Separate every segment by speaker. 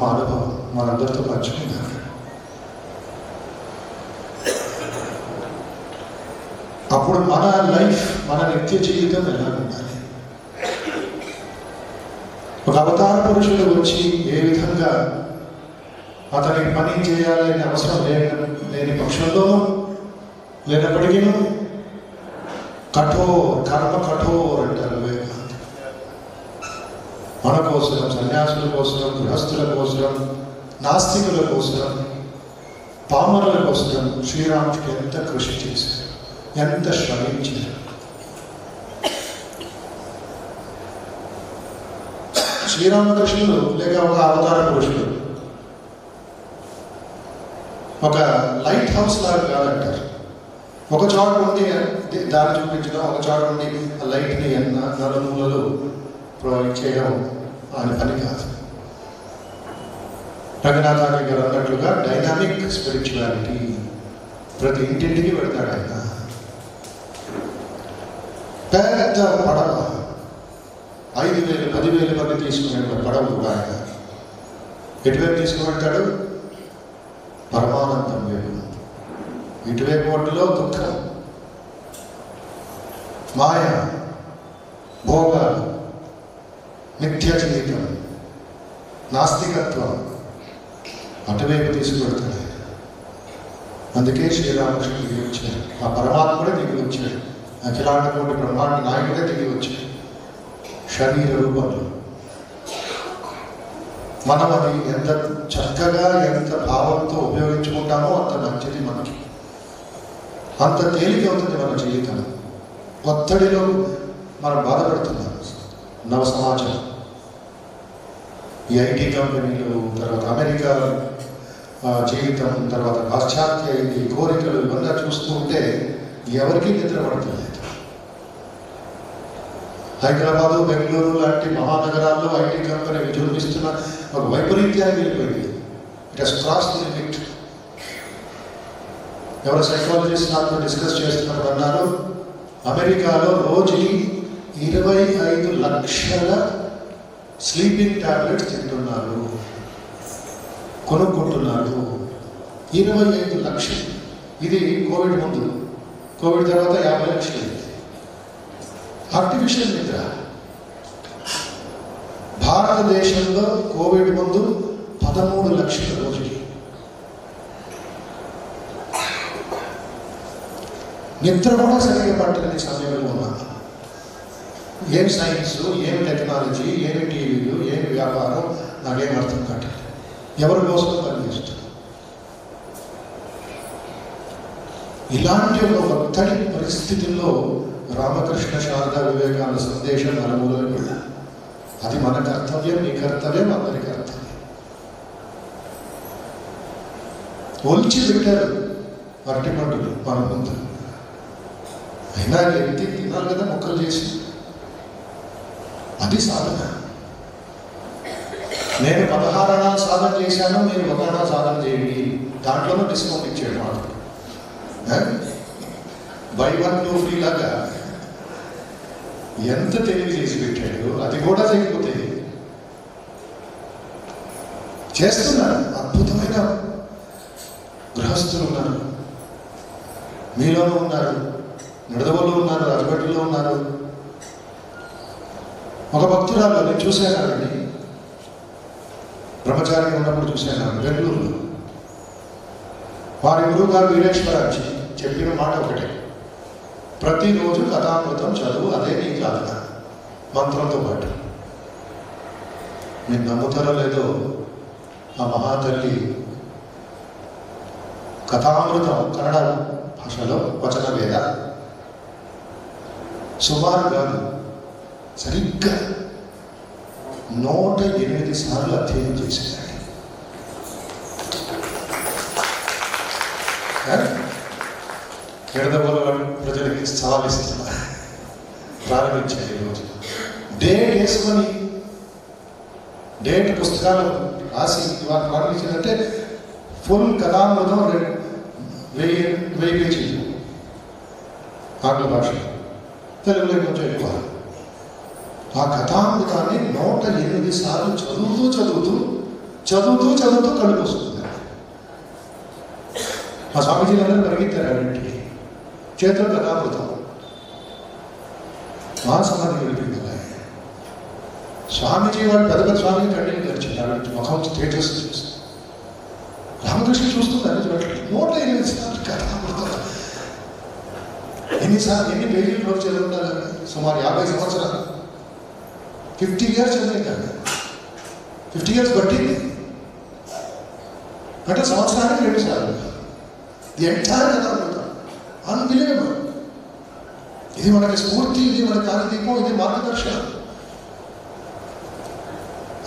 Speaker 1: అమ్మ అనుభవం మనందరితో పంచుకున్నారు. అప్పుడు మన లైఫ్, మన నిత్య జీవితం ఎలా ఉండాలి? ఒక అవతార పురుషుడు వచ్చి ఏ విధంగా అతనికి పని చేయాలనే అవసరం లేని పక్షంలోనూ లేనప్పటికీ కర్మ కఠోర్ అంటారు వివేకానంద. మన కోసం, సన్యాసుల కోసం, గృహస్థుల కోసం, నాస్తికుల కోసం, పామరుల కోసం శ్రీరాముడికి ఎంత కృషి చేశారు, ఎంత శ్రమించారు. శ్రీరామకృష్ణుడు లేక ఒక అవతార పురుషుడు ఒక లైట్ హౌస్ లాగా కాదంటారు. ఒక చోట నుండి దారి చూపించడం, ఒక చోట నుండి ఆ లైట్ని నలుమూలలు ప్రొవైడ్ చేయడం అని పని కాదు. రంగనాథాచార్య గారు అన్నట్లుగా డైనామిక్ స్పిరిచువాలిటీ. ప్రతి ఇంటింటికి పెడతాడు ఆయన. పెద్ద పడవ 5,000, 10,000 మంది తీసుకునే పడవ కూడా ఆయన ఎటువైపు తీసుకువెళ్తాడు? పరమానందం వైపు. ఇటువైపు ఒడ్డులో దుఃఖం, మాయ, భోగాలు, నిత్య జీవితం, నాస్తికత్వం అటువైపు తీసుకువెళ్తాడు. అందుకే శ్రీరామకృష్ణుడు దిగి వచ్చాడు. ఆ పరమాత్ముడే దిగి వచ్చాడు. అఖిలాండ కోటి బ్రహ్మాండ నాయకుడే దిగి వచ్చాడు శరీర రూపంలో. మనం అది ఎంత చక్కగా, ఎంత భావంతో ఉపయోగించుకుంటామో అంత మంచిది మనకి. అంత తేలిక అవుతుంది మన జీవితం. ఒత్తిడిలో మనం బాధపడుతున్నాం. నవ సమాజం, ఈ ఐటీ కంపెనీలు, తర్వాత అమెరికా జీవితం, తర్వాత పాశ్చాత్య ఈ కోరికలు ఇవన్నీ చూస్తూ ఉంటే ఎవరికీ నిద్ర పడుతుంది. హైదరాబాదు, బెంగళూరు లాంటి మహానగరాల్లో ఐటీ కంపెనీ విజృంభిస్తున్న ఒక వైపరీత్యాన్ని వెళ్ళిపోయింది. It has cross the limit. ఎవరు సైకాలజిస్ట్ నాతో డిస్కస్ చేస్తున్నప్పుడు అన్నారు, అమెరికాలో రోజుకి 25 లక్షల స్లీపింగ్ టాబ్లెట్స్ తింటున్నారు, కొనుక్కుంటున్నారు. 25 లక్షలు. ఇది కోవిడ్ ముందు. కోవిడ్ తర్వాత 50 లక్షలు. ఆర్టిఫిషియల్ నిద్ర. భారతదేశంలో కోవిడ్ ముందు 13 లక్షల రోజుకి. నిద్ర కూడా సరిగ్గా పట్టని సమయంలో ఉన్నాను. ఏం సైన్స్, ఏం టెక్నాలజీ, ఏమి టీవీలు, ఏమి వ్యాపారం నాకేం అర్థం కావట్లేదు. ఎవరి కోసం పనిచేస్తుంది? ఇలాంటి ఒక ఒత్తిడి పరిస్థితుల్లో రామకృష్ణ, శారద, వివేకానంద సందేశం నలుమూలలకు వెళ్ళాలి. అది మన కర్తవ్యం, నీ కర్తవ్యం, అందరి కర్తవ్యం. ఒలిచి పెట్టారు అరటి పండుగ మన ముందు. అయినా ఎత్తి తినాలి కదా మొక్కలు చేసి. అది సాధన. నేను 16 అణాలు సాధన చేశాను, మీరు 1 అణా సాధన చేయండి. దాంట్లోనూ డిస్కౌంట్ ఇచ్చాడు మాట. బై 1 2 ఫ్రీ లాగా ఎంత తెలివి చేసి పెట్టాడు. అది కూడా చేయకపోతే చేస్తున్నారు. అద్భుతమైన గృహస్థులు ఉన్నారు, మీలోనూ ఉన్నారు, నిడదవోళ్ళు ఉన్నారు, రాజగడ్డలో ఉన్నారు. ఒక భక్తురాలు నేను చూశానండి, బ్రహ్మచారిగా ఉన్నప్పుడు చూశాను బెంగళూరులో. వారి గురువు గారు వీరేశ్వరాజీ చెప్పిన మాట ఒకటే, ప్రతిరోజు కథామృతం చదువు, అదే నీ సాధన, మంత్రంతో పాటు. మీరు నమ్ముతారో లేదో, ఆ మహాతల్లి కథామృతం కన్నడ భాషలో వచన వేద సుమారుగా సరిగ్గా 108 సార్లు అధ్యయనం చేశాడు. నిడదవోలు ప్రజలకి సవాల్ ఇస్తున్నా ప్రారంభించారు ఈరోజు. డేట్ వేసుకొని, డేట్ పుస్తకాలు రాసి వారు ప్రారంభించిందంటే ఫుల్ కథామృతం 1000 పేజీలు ఆంగ్ల భాష, తెలుగులో కొంచెం ఎక్కువ. ఆ కథామృతాన్ని 108 సార్లు చదువుతూ చదువుతూ చదువుతూ కళ్ళు వస్తుంది. మా స్వామీజీలందరూ పరిగెత్తారు ఆవిడింటికి, చేతులు కథామృతం, మా సమాధి వెళ్ళిపోయింది. స్వామీజీ వాళ్ళు పెద్ద పెద్ద స్వామిజీ కన్నీళ్ళు తెరిచింది. ఆవిడ ముఖం స్టేటస్ చూసి రామకృష్ణ చూస్తుంది. నోట్లో కథామృతం ఎన్ని పేజీలు రోజు చదువుతారు? సుమారు 50 సంవత్సరాలు, 50 years చదివింది కాదు, 50 years పట్టింది అంటే సంవత్సరానికి 2 సార్లు ఎంటైర్ కథామృతం. అన్బిలీవబుల్. ఇది మనకి స్ఫూర్తి, ఇది మన కార్యదీపం, ఇది మార్గదర్శనం.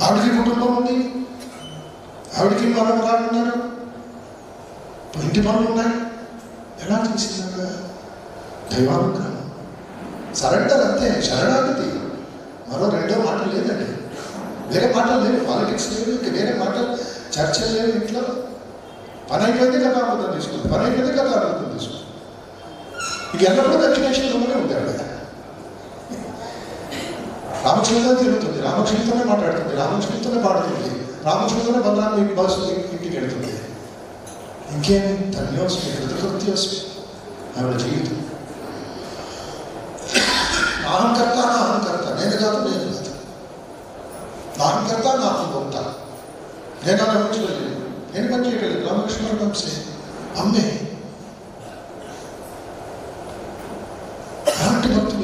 Speaker 1: ఆవిడికి కుటుంబం ఉంది, ఆవిడికి మనం రానున్నారు, ఇంటి పనులు ఉన్నాయి. ఎలా చేసిందా? దైవానుగ్రహం, సరెండర్, అంతే. శరణాగతి, మరో రెండో మాటలు లేదండి. వేరే మాటలు లేవు, పాలిటిక్స్ లేవు, ఇంకా వేరే మాటలు చర్చలు లేవు. ఇంట్లో పని అయిపోయింది కదా అమృతం తీసుకుంది, పని అయిపోయింది కదా అమృతం తీసుకుంది. ఇక ఎల్లప్పుడూ దక్షిణేశ్వరంలోనే ఉంటాడు. రామకృష్ణతో తిరుగుతుంది, రామకృష్ణతోనే మాట్లాడుతుంది, రామకృష్ణతోనే పాడుతుంది, రామకృష్ణతోనే బలరామ బస్సు ఇంటికి వెళ్తుంది. ఇంకేమి ధన్యోస్మి, కృతకృత్యోస్మి ఆవిడ జీవితం. అహంకర్త నా అహంకర్త, నేను కాదు, నేను కాదు. నా అహంకర్త నా అహంభోక్త, నేను అనుభవించలేదు, నేను పని చేయగలేదు. రామకృష్ణ వంశే అమ్మే అలాంటి భక్తులు,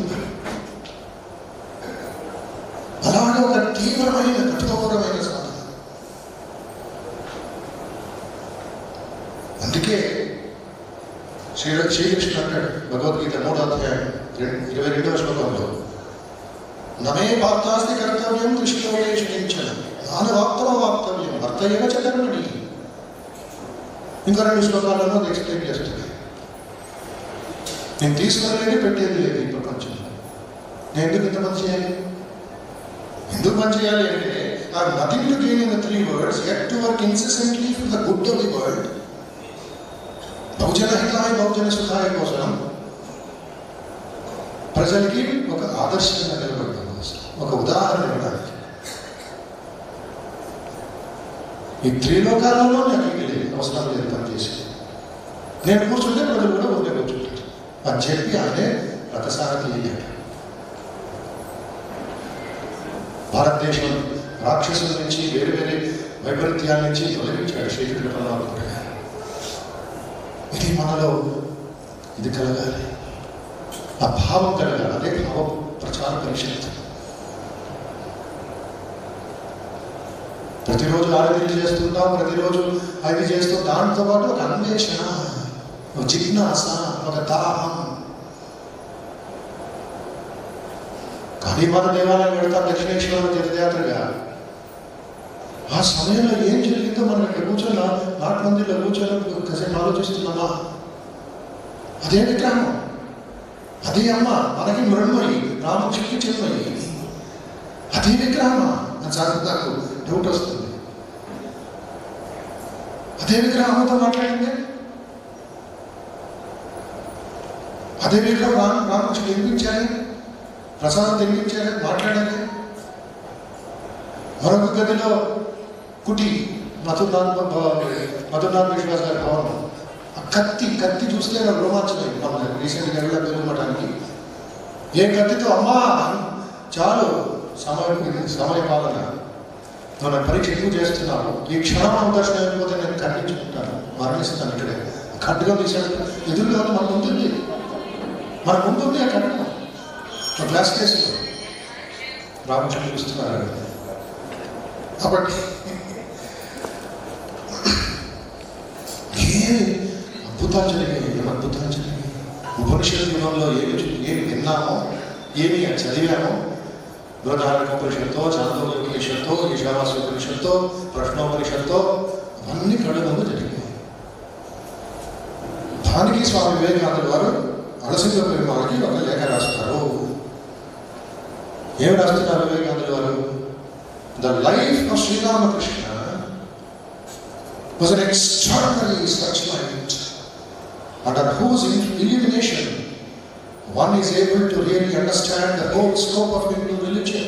Speaker 1: అలాగే ఒక తీవ్రమైన కఠోరమైన సాధన. అందుకే శ్రీకృష్ణ అంటాడు భగవద్గీత 3వ అధ్యాయం 22వ శ్లోకంలో, నమే వార్తాస్తి కర్తవ్యం కృష్ణోపదేశించన నానవాప్తవ వాప్తవ్యం వర్తయేవ చ కర్మణి. ఇంకా 2 శ్లోకాలను అది ఎక్స్ప్లెయిన్ చేస్తుంది. నేను తీసుకునేది పెట్టేది లేదు ఈ ప్రపంచంలో. నేను ఎందుకు ఇంత పని చేయాలి? ఎందుకు పని చేయాలి అంటే, I have nothing to gain in the 3 words, yet to work incessantly for the good of the world. బహుజన హితాయ బహుజన సుఖాయ కోసం ప్రజలకి ఒక ఆదర్శంగా నిలబడడం కోసం, ఒక ఉదాహరణ ఇవ్వడానికి. ఈ 3 లోకాలలో నాకు లేదు, అవసరం లేదు పని చేసి. నేను కూర్చుంటే ప్రజలు కూడా ఊరికే కూర్చుంటారు అని చెప్పి ఆయనే రథసారథి అయ్యాడు. భారతదేశం రాక్షసుల నుంచి, వేరు వేరే వైపరీత్యాల నుంచి తొలగించాడు శ్రీకృష్ణ పరమాత్ముడు. ఇది మనలో ఇది కలగాలి, ఆ భావం కలగాలి. అదే భావ ప్రచార పరిషత్. ప్రతిరోజు ఆరాధన చేస్తుంటాం, ప్రతిరోజు అది చేస్తూ, దాంతో పాటు ఒక అన్వేషణ, ఒక జిజ్ఞాస, ఒక దాహం. కానీ మన దేవాలయం పెడతాం దక్షిణేశ్వరం తీర్థయాత్రగా. ఆ సమయంలో ఏం జరిగిందో మనం ఇక్కడ కూర్చొని నాటి మందిలో కూర్చొని కాసేపు ఆలోచిస్తున్నామా? అదే విగ్రహం, అదే అమ్మ, మనకి మృణ్మయి, రామకృష్ణకి చిన్మయి, అదే విగ్రహమా? నాకు డౌట్ వస్తుంది. అదే విగ్రహం అమ్మతో మాట్లాడింది, అదే విగ్రహం రామకృష్ణ తినిపించాలి, ప్రసాదం తినిపించాలి, మాట్లాడాలి. మరొక గదిలో కుటి మధునాథ్ విశ్వాస్ గారి భవనం. ఆ కత్తి చూస్తే నాకు రోమాంచమైంది. మన రీసెంట్గా వెళ్ళా పెరుగుమటానికి. ఏ కత్తితో అమ్మా చాలు, సమయ పాలన, మన పరీక్ష ఎక్కువ చేస్తున్నాను, ఈ క్షణం దర్శనం అయిపోతే నేను ఖండించుకుంటాను, మరణిస్తాను. ఇక్కడే ఖడ్గం తీసాడు, ఎదురుగా మన ముందుంది, ఆ ఖడ్గం. ఒక గ్లాస్ కేసులో రామకృష్ణ చూస్తున్నారు. కాబట్టి అద్భుతాలు జరిగాయి, అద్భుతాలు జరిగాయి. ఉపనిషత్ యుగంలో ఏమి విన్నామో, ఏమి చదివామో, బృహదారణ్యోపనిషత్తో, చాందోగ్యోపనిషత్తో, ఈశావాస్యోపనిషత్తో, ప్రశ్నోపనిషత్తో అన్ని కడుగంలో జరిగాయి. దానికి స్వామి వివేకానంద వారు అలసింహ పెరుమాళకి ఒక లేఖ రాస్తారు. ఏమి రాస్తున్నారు వివేకానంద వారు? The life of Sri Ramakrishna was an extraordinary searchlight under whose illumination one is able to really understand the whole scope of Hindu religion.